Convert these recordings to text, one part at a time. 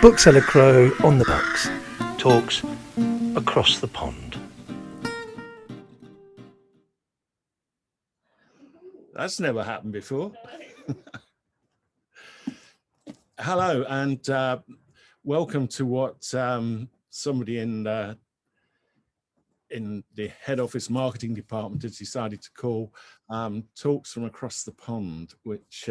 Bookseller Crow on the books talks across the pond. That's never happened before. Hello, and welcome to what somebody in the head office marketing department has decided to call talks from across the pond, which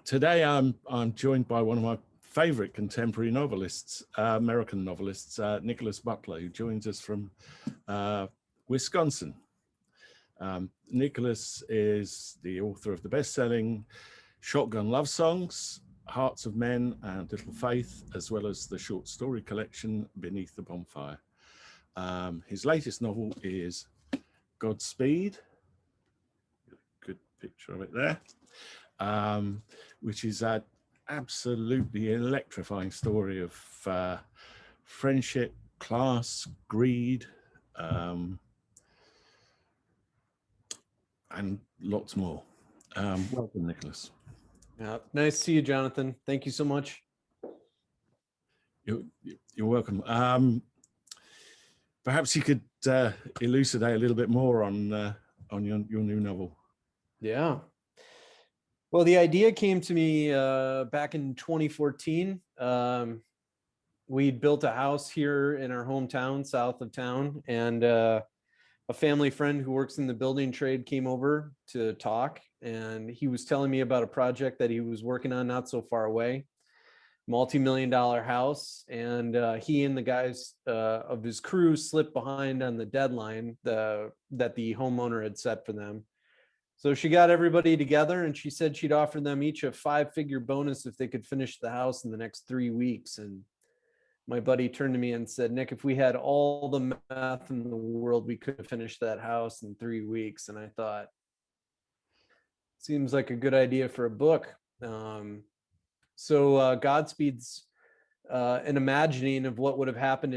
today I'm joined by one of my favorite contemporary novelists, American novelists, Nickolas Butler, who joins us from Wisconsin. Nickolas is the author of the best-selling Shotgun Lovesongs, Hearts of Men and Little Faith, as well as the short story collection Beneath the Bonfire. His latest novel is Godspeed, good picture of it there, which is an absolutely electrifying story of friendship, class, greed, and lots more. Welcome, Nickolas. Nice to see you, Jonathan. Thank you so much. You're welcome. Perhaps you could elucidate a little bit more on your new novel. Yeah. Well, the idea came to me back in 2014. We'd built a house here in our hometown, south of town, and a family friend who works in the building trade came over to talk, and he was telling me about a project that he was working on not so far away, multi-million-dollar house, and he and the guys of his crew slipped behind on the deadline that the homeowner had set for them. So she got everybody together and she said she'd offer them each a 5-figure bonus if they could finish the house in the next 3 weeks. And my buddy turned to me and said, "Nick, if we had all the math in the world, we could have finished that house in 3 weeks." And I thought, seems like a good idea for a book. So Godspeed's an imagining of what would have happened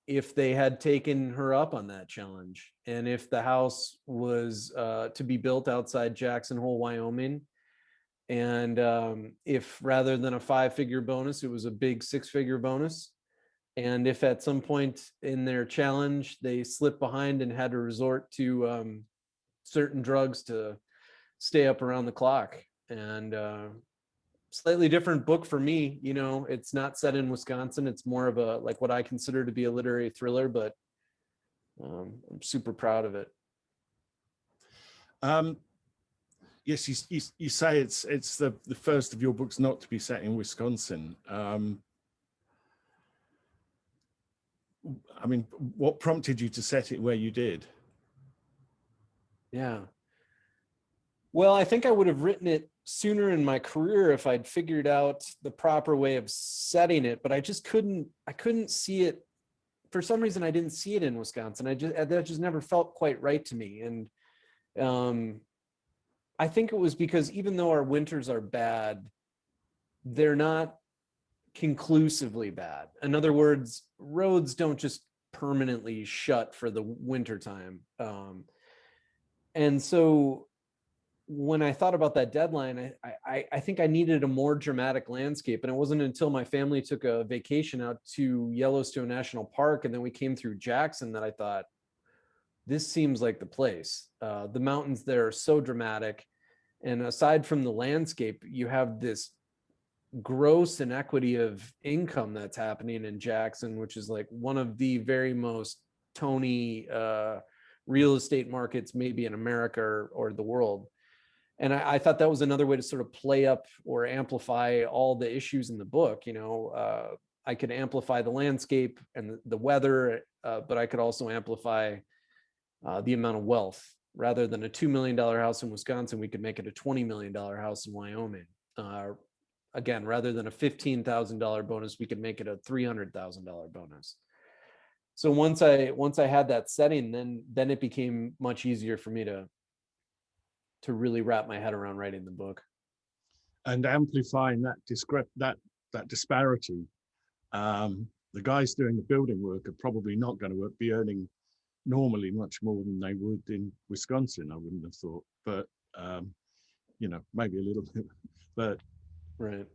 if they had taken her up on that challenge, and if the house was to be built outside Jackson Hole, Wyoming. And if rather than a 5-figure bonus, it was a big 6-figure bonus. And if at some point in their challenge, they slipped behind and had to resort to certain drugs to stay up around the clock. And slightly different book for me. You know, it's not set in Wisconsin. It's more of a, like, what I consider to be a literary thriller, but I'm super proud of it. Yes, you say it's the first of your books not to be set in Wisconsin. I mean, what prompted you to set it where you did? Yeah. Well, I think I would have written it sooner in my career if I'd figured out the proper way of setting it, but I couldn't see it. For some reason, I didn't see it in Wisconsin. That just never felt quite right to me. And I think it was because even though our winters are bad, they're not conclusively bad. In other words, roads don't just permanently shut for the winter time. And so when I thought about that deadline, I think I needed a more dramatic landscape. And it wasn't until my family took a vacation out to Yellowstone National Park, and then we came through Jackson, that I thought, this seems like the place. The mountains there are so dramatic. And aside from the landscape, you have this gross inequity of income that's happening in Jackson, which is like one of the very most tony real estate markets maybe in America or the world. And I thought that was another way to sort of play up or amplify all the issues in the book. You know, I could amplify the landscape and the weather, but I could also amplify the amount of wealth. Rather than a $2 million house in Wisconsin, we could make it a $20 million house in Wyoming. Again, rather than a $15,000 bonus, we could make it a $300,000 bonus. So once I had that setting, then it became much easier for me to really wrap my head around writing the book. And amplifying that disparity. The guys doing the building work are probably not going to be earning normally much more than they would in Wisconsin, I wouldn't have thought. But maybe a little bit, but Right.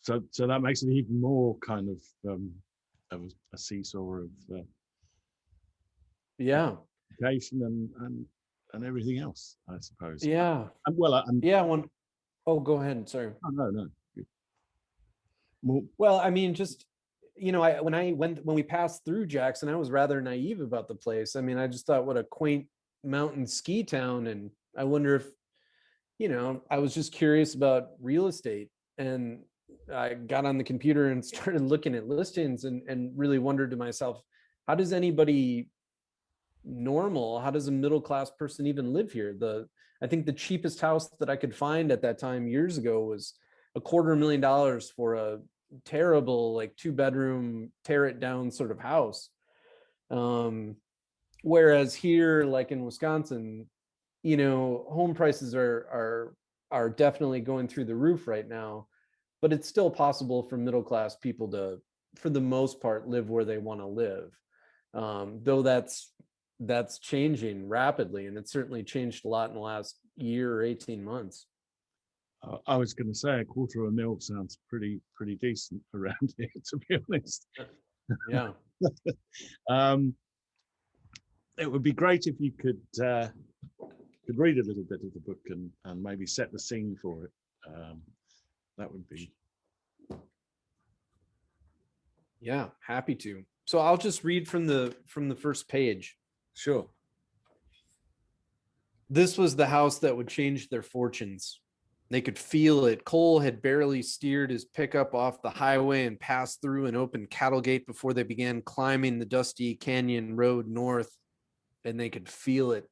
so that makes it even more kind of a seesaw of Yeah. education and everything else, I suppose. Yeah. And Yeah. Oh, go ahead. Sorry. no. More, Well, I mean, just, when we passed through Jackson, I was rather naive about the place. I mean, I just thought what a quaint mountain ski town. And I wonder if, I was just curious about real estate, and I got on the computer and started looking at listings, and really wondered to myself, how does anybody normal, how does a middle class person even live here? I think the cheapest house that I could find at that time years ago was $250,000 for a terrible, like, 2-bedroom tear it down sort of house. Whereas here, like in Wisconsin, home prices are definitely going through the roof right now, but it's still possible for middle class people to, for the most part, live where they want to live. Though that's changing rapidly, and it's certainly changed a lot in the last year or 18 months. I was going to say $250,000 sounds pretty decent around here, to be honest. Yeah. It would be great if you could read a little bit of the book and maybe set the scene for it. That would be. Yeah, happy to. So I'll just read from the first page. Sure. This was the house that would change their fortunes. They could feel it. Cole had barely steered his pickup off the highway and passed through an open cattle gate before they began climbing the dusty canyon road north, and they could feel it.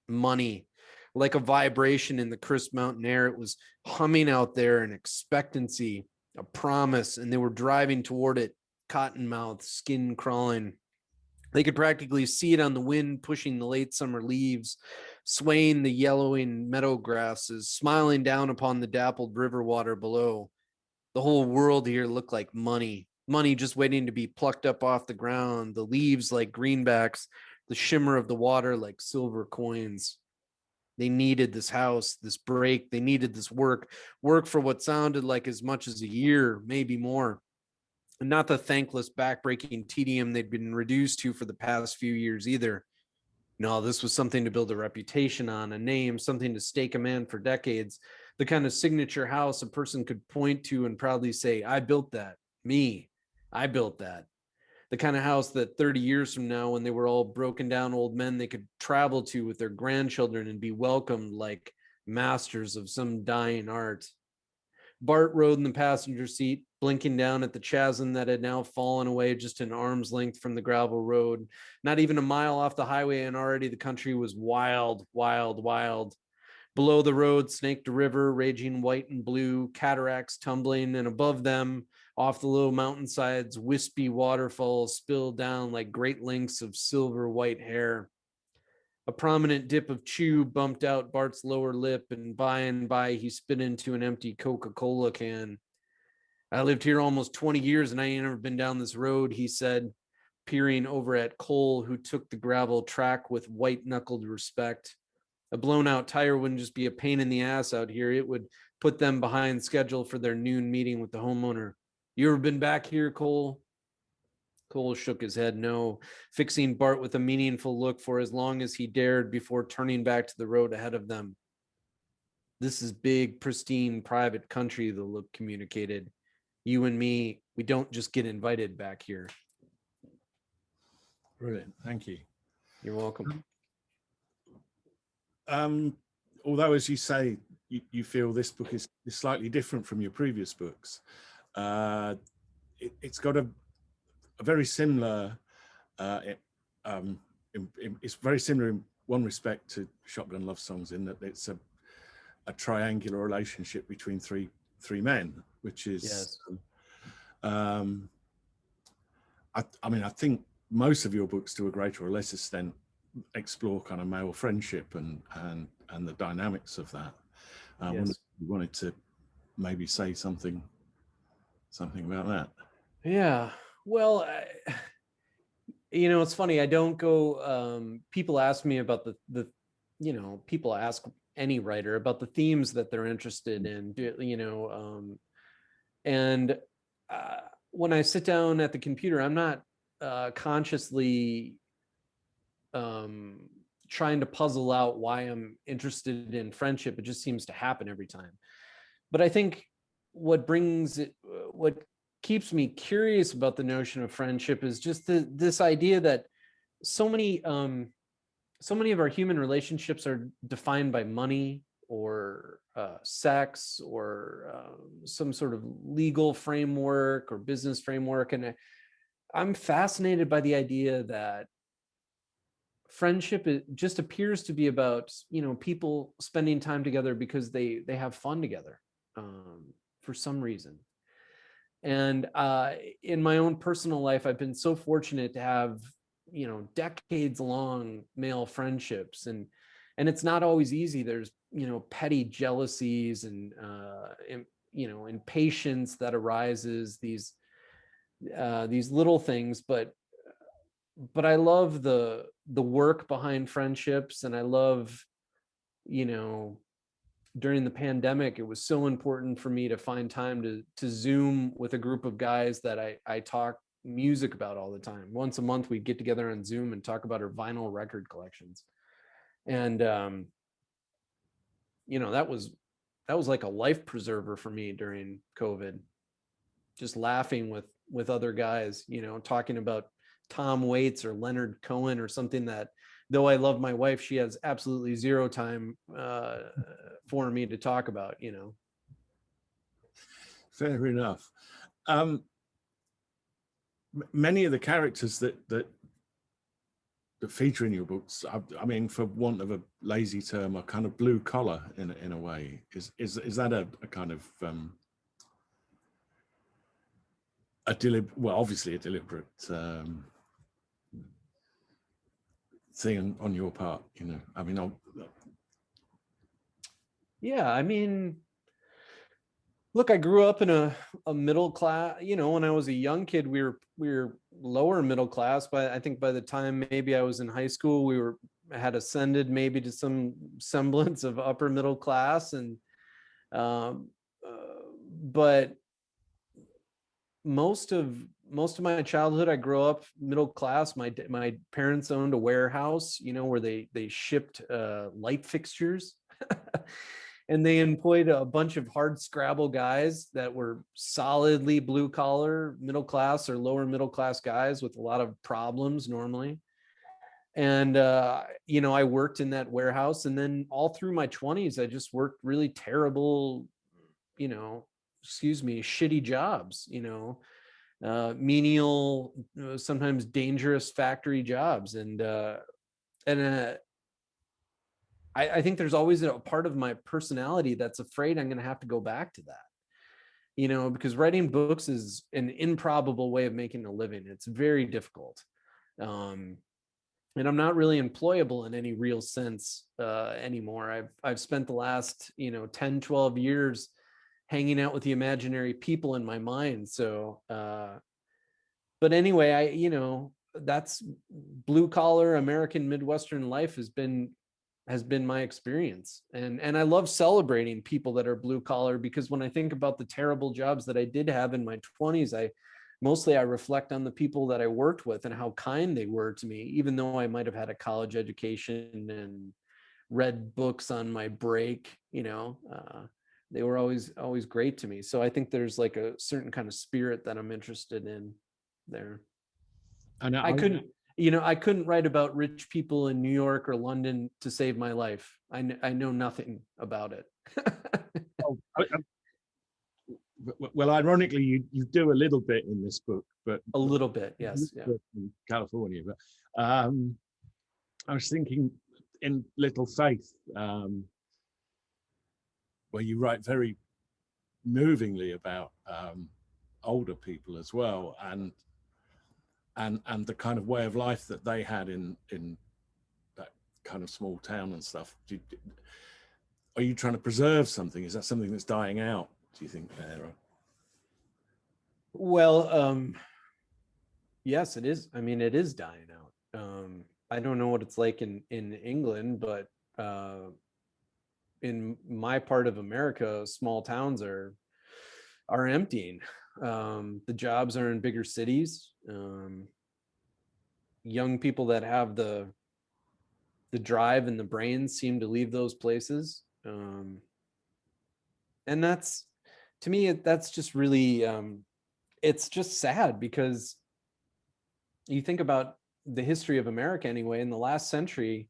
Money, like a vibration in the crisp mountain air. It was humming out there, an expectancy, a promise, and they were driving toward it, cottonmouth, skin crawling. They could practically see it on the wind pushing the late summer leaves, swaying the yellowing meadow grasses, smiling down upon the dappled river water below. The whole world here looked like money just waiting to be plucked up off the ground, the leaves like greenbacks, the shimmer of the water like silver coins. They needed this house, this break. They needed this work for what sounded like as much as a year, maybe more. And not the thankless, backbreaking tedium they'd been reduced to for the past few years either. No, this was something to build a reputation on, a name, something to stake a man for decades, the kind of signature house a person could point to and proudly say, I built that. Me, I built that. The kind of house that 30 years from now, when they were all broken down old men, they could travel to with their grandchildren and be welcomed like masters of some dying art. Bart rode in the passenger seat, blinking down at the chasm that had now fallen away just an arm's length from the gravel road. Not even a mile off the highway, and already the country was wild, wild, wild. Below the road snaked a river, raging white and blue, cataracts tumbling, and above them, off the low mountainsides, wispy waterfalls spilled down like great lengths of silver white hair. A prominent dip of chew bumped out Bart's lower lip, and by he spit into an empty Coca-Cola can. I lived here almost 20 years and I ain't never been down this road, he said, peering over at Cole, who took the gravel track with white-knuckled respect. A blown-out tire wouldn't just be a pain in the ass out here. It would put them behind schedule for their noon meeting with the homeowner. You ever been back here, Cole? Cole shook his head no, fixing Bart with a meaningful look for as long as he dared before turning back to the road ahead of them. This is big, pristine, private country, the look communicated. You and me, we don't just get invited back here. Brilliant. Thank you. You're welcome. Although, as you say, you feel this book is slightly different from your previous books, it's got a very similar, it's very similar in one respect to Shotgun Lovesongs, in that it's a triangular relationship between three men, which is, yes. I mean, I think most of your books, to a greater or less extent, explore kind of male friendship and the dynamics of that. Yes. You wanted to maybe say something about that. Yeah. Well, it's funny. I don't go. People ask me about the. People ask any writer, about the themes that they're interested in, you know. And when I sit down at the computer, I'm not consciously trying to puzzle out why I'm interested in friendship. It just seems to happen every time. But I think what keeps me curious about the notion of friendship is just this idea that so many of our human relationships are defined by money or sex or some sort of legal framework or business framework. And I'm fascinated by the idea that friendship just appears to be about, you know, people spending time together because they have fun together for some reason. And in my own personal life, I've been so fortunate to have, you know, decades long male friendships, and it's not always easy. There's, you know, petty jealousies and you know, impatience that arises, these little things, but I love the work behind friendships. And I love, you know, during the pandemic, it was so important for me to find time to Zoom with a group of guys that I talk music about all the time. Once a month, we'd get together on Zoom and talk about our vinyl record collections. And you know, that was like a life preserver for me during COVID. Just laughing with other guys, you know, talking about Tom Waits or Leonard Cohen or something that, though I love my wife, she has absolutely zero time for me to talk about, you know. Fair enough. Many of the characters that feature in your books, I mean, for want of a lazy term, are kind of blue collar in a way. Is that a kind of obviously a deliberate thing on your part, you know? I mean, yeah, I mean, look, I grew up in a middle class, you know. When I was a young kid, we were lower middle class, but I think by the time maybe I was in high school, had ascended maybe to some semblance of upper middle class. And but most of my childhood, I grew up middle class. My parents owned a warehouse, you know, where they shipped light fixtures. And they employed a bunch of hard scrabble guys that were solidly blue collar, middle class or lower middle class guys with a lot of problems normally. And you know, I worked in that warehouse, and then all through my 20s, I just worked really terrible, you know, shitty jobs, you know, menial, sometimes dangerous factory jobs. And I think there's always a part of my personality that's afraid I'm going to have to go back to that, you know, because writing books is an improbable way of making a living. It's very difficult. And I'm not really employable in any real sense anymore. I've spent the last, you know, 10, 12 years hanging out with the imaginary people in my mind. So, but anyway, you know, that's blue collar American Midwestern life has been my experience. And I love celebrating people that are blue collar, because when I think about the terrible jobs that I did have in my 20s, I reflect on the people that I worked with and how kind they were to me, even though I might have had a college education and read books on my break, you know. They were always great to me. So I think there's like a certain kind of spirit that I'm interested in there. and I couldn't write about rich people in New York or London to save my life. I know nothing about it. well, ironically, you do a little bit in this book, but A little bit, yes. Yeah. In California. But I was thinking in Little Faith, where you write very movingly about older people as well, and the kind of way of life that they had in that kind of small town and stuff. Are you trying to preserve something? Is that something that's dying out, do you think, there? Well, yes, it is. I mean, it is dying out. I don't know what it's like in England, but in my part of America, small towns are emptying. The jobs are in bigger cities. Young people that have the drive and the brains seem to leave those places. And that's, to me, that's just really, it's just sad, because you think about the history of America anyway, in the last century,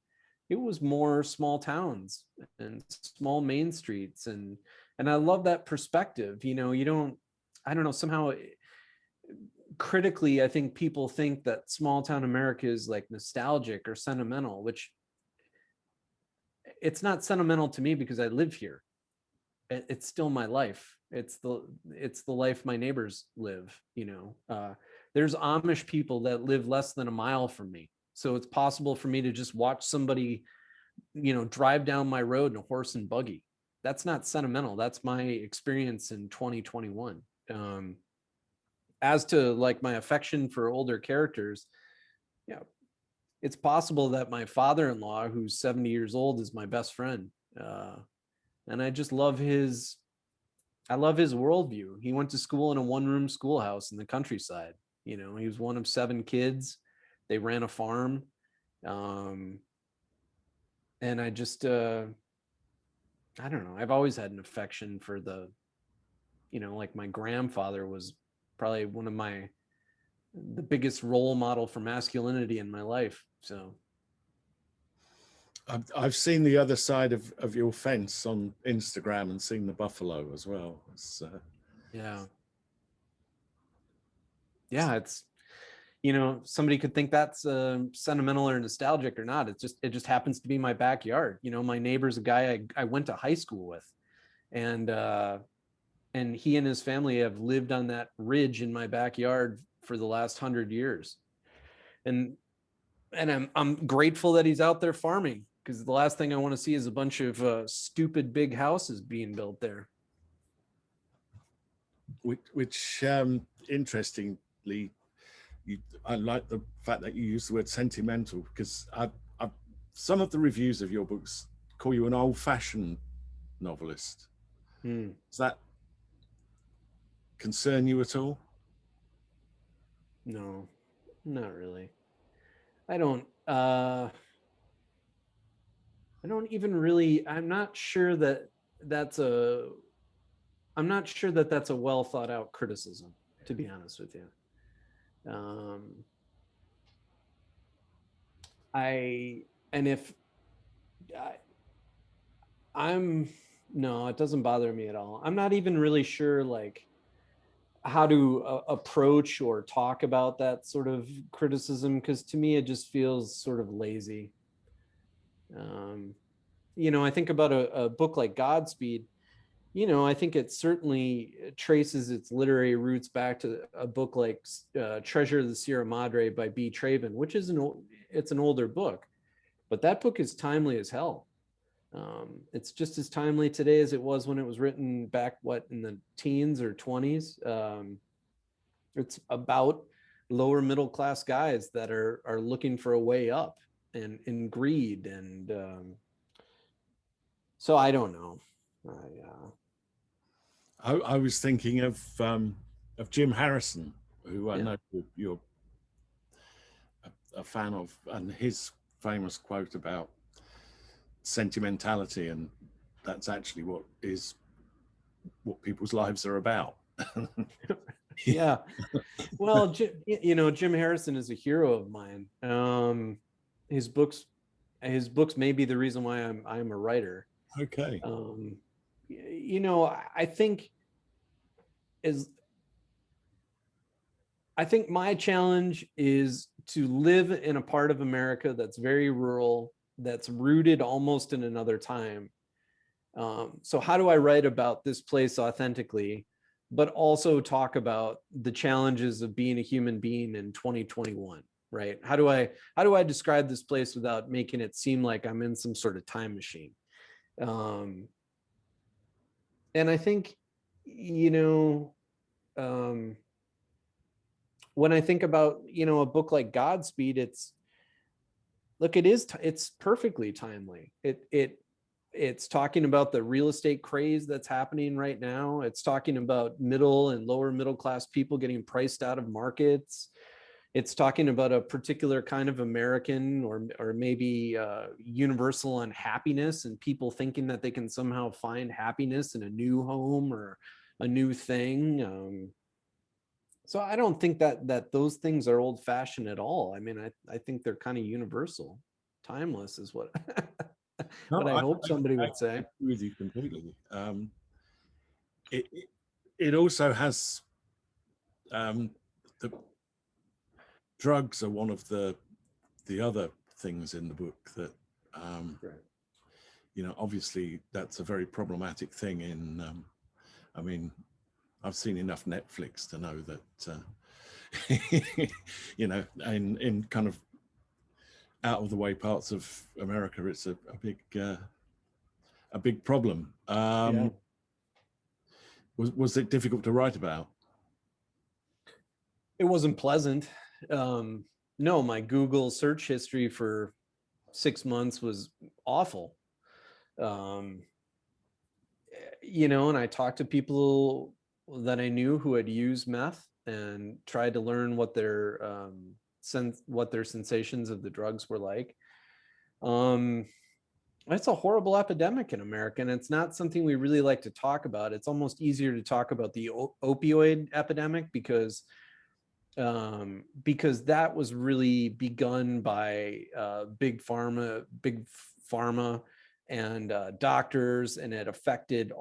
it was more small towns and small main streets. And I love that perspective. You don't, I don't know, somehow critically, I think people think that small town America is like nostalgic or sentimental, which it's not sentimental to me, because I live here. It's still my life. It's the life my neighbors live. There's Amish people that live less than a mile from me, so it's possible for me to just watch somebody drive down my road in a horse and buggy. That's not sentimental. That's my experience in 2021. As to like my affection for older characters, yeah, it's possible that my father-in-law, who's 70 years old, is my best friend. And I just love his worldview. He went to school in a one-room schoolhouse in the countryside. He was one of 7 kids. They ran a farm. And I just, I don't know. I've always had an affection for like my grandfather was probably one of the biggest role model for masculinity in my life. So I've seen the other side of your fence on Instagram and seen the buffalo as well. yeah. It's, somebody could think that's sentimental or nostalgic or not. It just happens to be my backyard. My neighbor's a guy I went to high school with, and he and his family have lived on that ridge in my backyard for the last 100 years. And I'm grateful that he's out there farming, because the last thing I want to see is a bunch of stupid big houses being built there. Which interestingly, I like the fact that you use the word sentimental, because some of the reviews of your books call you an old-fashioned novelist. Does that concern you at all? No, not really. I don't even really, I'm not sure that that's a well thought out criticism, to be honest with you. No, it doesn't bother me at all. I'm not even really sure like how to approach or talk about that sort of criticism, because to me it just feels sort of lazy. I think about a book like Godspeed. I think it certainly traces its literary roots back to a book like Treasure of the Sierra Madre by B. Traven, which is it's an older book, but that book is timely as hell. It's just as timely today as it was when it was written back, in the teens or 20s. It's about lower middle class guys that are looking for a way up, and in greed. And so I don't know. I was thinking of Jim Harrison, who I know you're a fan of, and his famous quote about sentimentality, and that's actually what people's lives are about. Yeah. Well, Jim Harrison is a hero of mine. His books may be the reason why I'm a writer. Okay. I think my challenge is to live in a part of America that's very rural, that's rooted almost in another time. So how do I write about this place authentically, but also talk about the challenges of being a human being in 2021, right? How do I describe this place without making it seem like I'm in some sort of time machine? And I think, when I think about, a book like Godspeed, it's perfectly timely. it's talking about the real estate craze that's happening right now. It's talking about middle and lower middle class people getting priced out of markets. It's talking about a particular kind of American or maybe universal unhappiness, and people thinking that they can somehow find happiness in a new home or a new thing. So I don't think that those things are old fashioned at all. I mean, I think they're kind of universal, timeless is what No, what I hope somebody I would say. agree with you completely. It also has the drugs are one of the other things in the book that Right. you know, obviously that's a very problematic thing in I mean, I've seen enough Netflix to know that you know, in kind of out of the way parts of America, it's a big problem. Yeah. Was it difficult to write about? It wasn't pleasant. No, my Google search history for 6 months was awful. Um, you know, and I talked to people that I knew who had used meth and tried to learn what their what their sensations of the drugs were like. Um, it's a horrible epidemic in America, and it's not something we really like to talk about. It's almost easier to talk about the opioid epidemic because that was really begun by big pharma and doctors, and it affected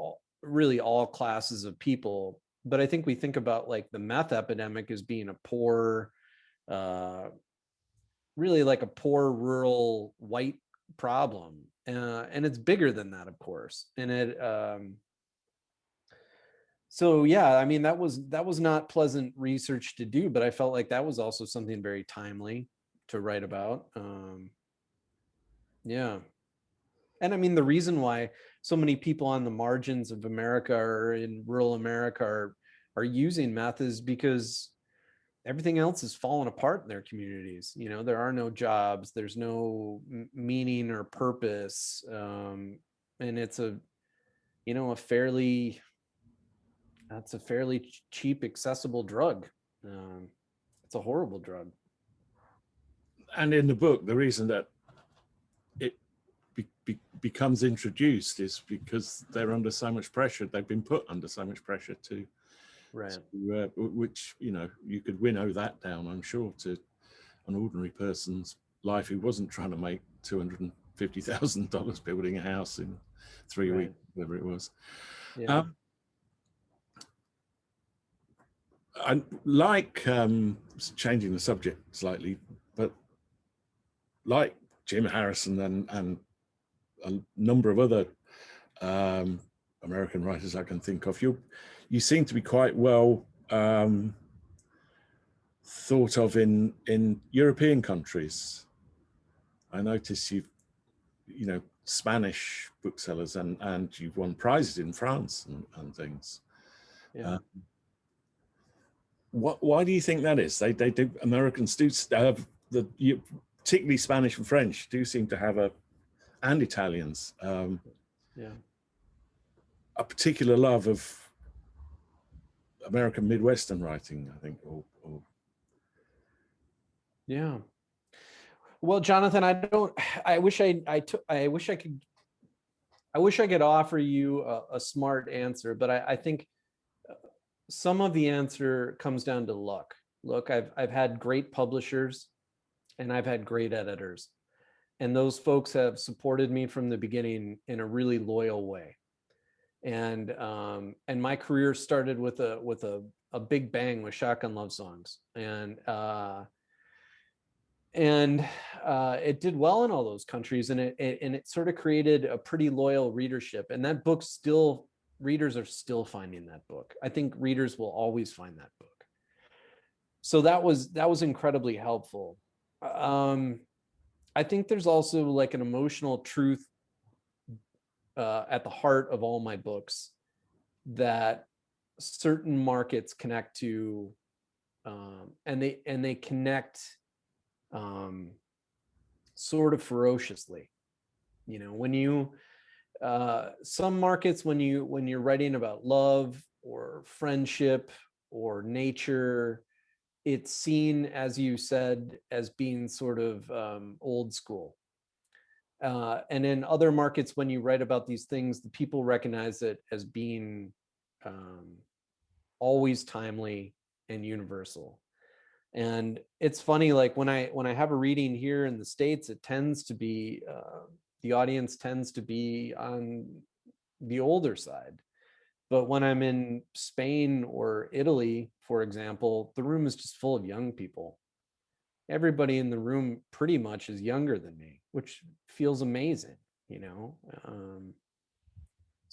really all classes of people. But I think we think about like the meth epidemic as being a poor, uh, really like a poor rural white problem, and it's bigger than that, of course. And it so yeah, I mean, that was not pleasant research to do, but I felt like that was also something very timely to write about. Yeah. And I mean, the reason why so many people on the margins of America or in rural America are using meth is because everything else is falling apart in their communities. You know, there are no jobs, there's no meaning or purpose. And it's a, you know, that's a fairly cheap, accessible drug. Um, it's a horrible drug. And in the book, the reason that it becomes introduced is because they're under so much pressure. They've been put under so much pressure Right. which, you know, you could winnow that down, I'm sure, to an ordinary person's life who wasn't trying to make $250,000 building a house in 3 weeks, whatever it was. Yeah. I like changing the subject slightly, but like Jim Harrison and a number of other American writers I can think of, you seem to be quite well thought of in European countries. I notice you know, Spanish booksellers and you've won prizes in France and things. Yeah. Why do you think that is? They do, Americans do have particularly Spanish and French do seem to have and Italians Yeah. a particular love of American Midwestern writing, I think. Yeah. Well, Jonathan, I wish I wish I could offer you a smart answer, but I think some of the answer comes down to luck. Look, I've had great publishers and I've had great editors, and those folks have supported me from the beginning in a really loyal way. And my career started with a big bang with Shotgun Lovesongs, and it did well in all those countries, and it sort of created a pretty loyal readership. And that book still, readers are still finding that book. I think readers will always find that book. So that was incredibly helpful. I think there's also like an emotional truth at the heart of all my books that certain markets connect to, and they connect sort of ferociously. You know, when you some markets, when you're writing about love or friendship or nature, it's seen, as you said, as being sort of old school. And in other markets, when you write about these things, the people recognize it as being always timely and universal. And it's funny, like when I have a reading here in the States, it tends to be the audience tends to be on the older side. But when I'm in Spain or Italy, for example, the room is just full of young people. Everybody in the room pretty much is younger than me, which feels amazing, you know.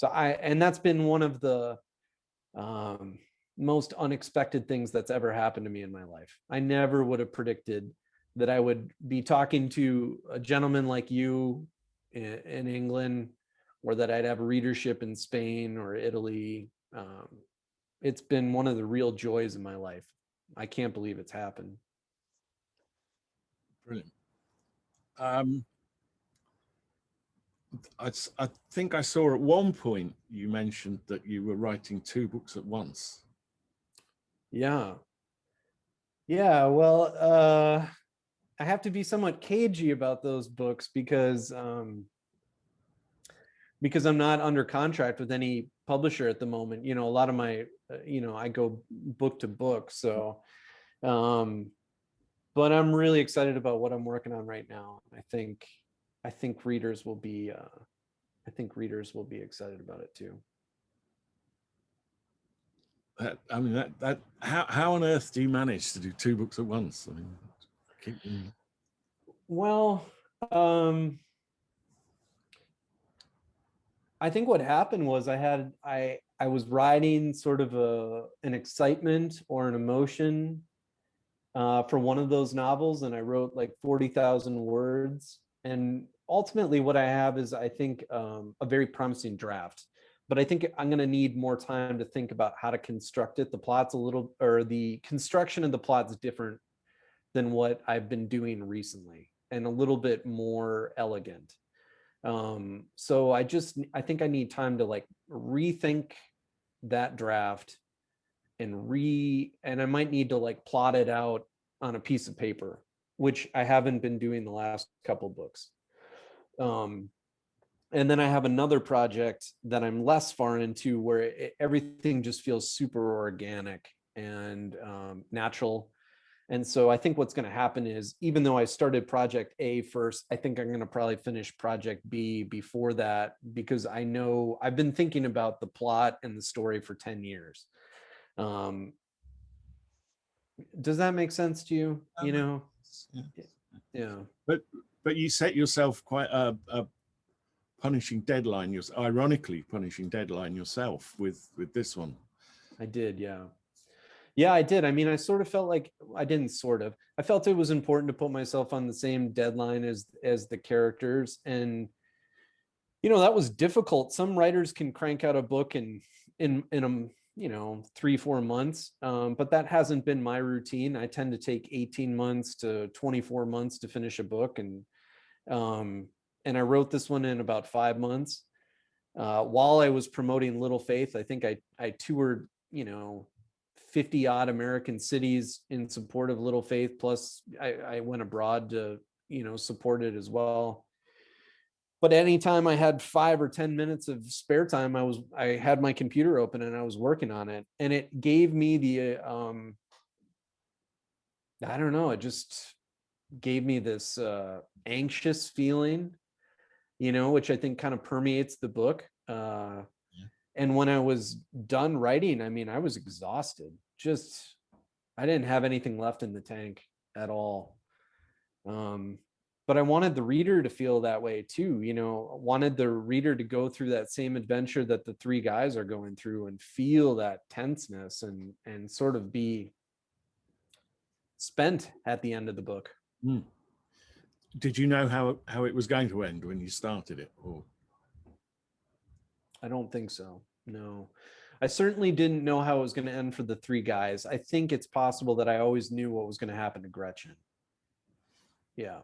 And that's been one of the most unexpected things that's ever happened to me in my life. I never would have predicted that I would be talking to a gentleman like you in England, or that I'd have a readership in Spain or Italy. It's been one of the real joys in my life. I can't believe it's happened. Brilliant. I think I saw at one point you mentioned that you were writing 2 books at once. Yeah. Well, I have to be somewhat cagey about those books because I'm not under contract with any publisher at the moment. You know, a lot of my, I go book to book. So, but I'm really excited about what I'm working on right now. I think readers will be, excited about it too. How on earth do you manage to do 2 books at once? I mean, Well, I think what happened was I was riding sort of an excitement or an emotion for one of those novels, and I wrote like 40,000 words. And ultimately what I have is, I think, a very promising draft, but I think I'm going to need more time to think about how to construct it. The plot's the construction of the plot's different than what I've been doing recently, and a little bit more elegant. So I think I need time to like rethink that draft and I might need to like plot it out on a piece of paper, which I haven't been doing the last couple books. And then I have another project that I'm less far into, where everything just feels super organic and natural. And so I think what's going to happen is, even though I started project A first, I think I'm going to probably finish project B before that, because I know I've been thinking about the plot and the story for 10 years. Does that make sense to you? You know? Yeah. But you set yourself quite a punishing deadline, ironically punishing deadline yourself with this one. I did, yeah. Yeah, I did. I mean, I sort of felt like I felt it was important to put myself on the same deadline as the characters. And, that was difficult. Some writers can crank out a book in 3-4 months. But that hasn't been my routine. I tend to take 18 months to 24 months to finish a book. And I wrote this one in about 5 months. While I was promoting Little Faith, I think I toured, 50 odd American cities in support of Little Faith. Plus I went abroad to, support it as well. But anytime I had 5 or 10 minutes of spare time, I had my computer open and I was working on it. And it gave me the, I don't know, it just gave me this anxious feeling, which I think kind of permeates the book. And when I was done writing, I mean, I was exhausted. I didn't have anything left in the tank at all. But I wanted the reader to feel that way too. I wanted the reader to go through that same adventure that the 3 guys are going through, and feel that tenseness and sort of be spent at the end of the book. Did you know how it was going to end when you started it? Or I don't think so. No, I certainly didn't know how it was going to end for the 3 guys. I think it's possible that I always knew what was going to happen to Gretchen. Yeah.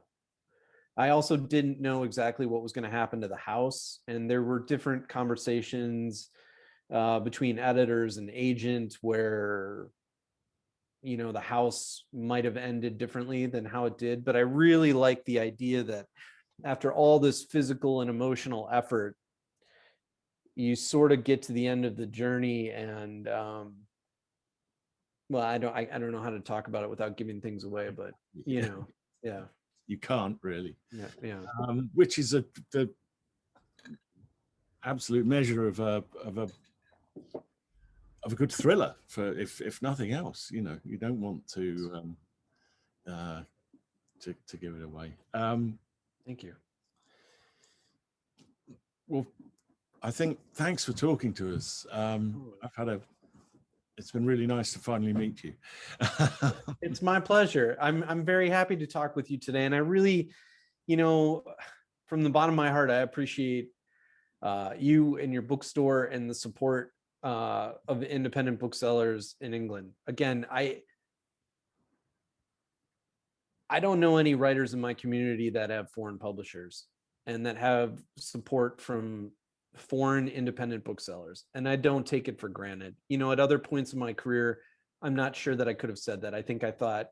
I also didn't know exactly what was going to happen to the house. And there were different conversations between editors and agent where, you know, the house might have ended differently than how it did. But I really like the idea that after all this physical and emotional effort, you sort of get to the end of the journey and well, I don't know how to talk about it without giving things away, but you know, yeah, you can't really. Yeah. Which is the absolute measure of a good thriller. For if nothing else, you know, you don't want to give it away. Thank you. Well, I think thanks for talking to us. It's been really nice to finally meet you. It's my pleasure. I'm very happy to talk with you today. And I really, you know, from the bottom of my heart, I appreciate you and your bookstore and the support of independent booksellers in England. Again, I don't know any writers in my community that have foreign publishers and that have support from foreign independent booksellers. And I don't take it for granted. You know, at other points in my career, I'm not sure that I could have said that. I think I thought,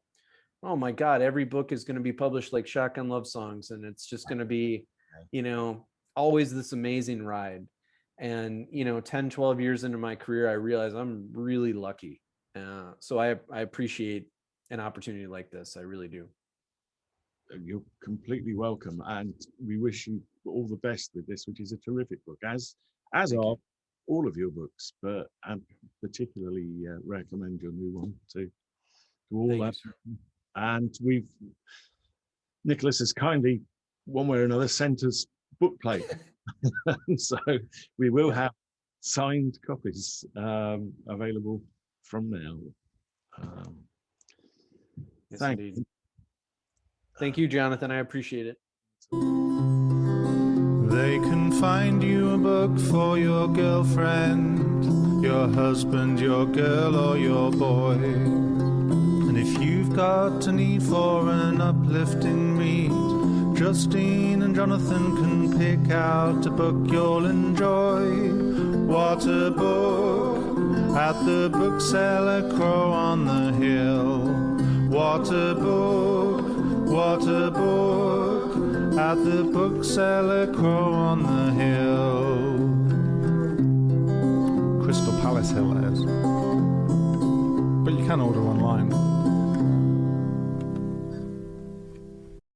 oh my God, every book is going to be published like Shotgun Lovesongs, and it's just going to be, you know, always this amazing ride. And, you know, 10, 12 years into my career, I realize I'm really lucky. So I appreciate an opportunity like this. I really do. You're completely welcome, and we wish you all the best with this, which is a terrific book, as are all of your books, but I particularly recommend your new one to all that. And Nickolas has kindly, one way or another, sent us book plate, so we will have signed copies available from now. Yes, Thank indeed. you. Thank you, Jonathan. I appreciate it. They can find you a book for your girlfriend, your husband, your girl, or your boy. And if you've got a need for an uplifting read, Justine and Jonathan can pick out a book you'll enjoy. What a book at the Bookseller Crow on the hill. What a book. What a book at the Bookseller Crow on the hill. Crystal Palace Hill, it is. But you can order online.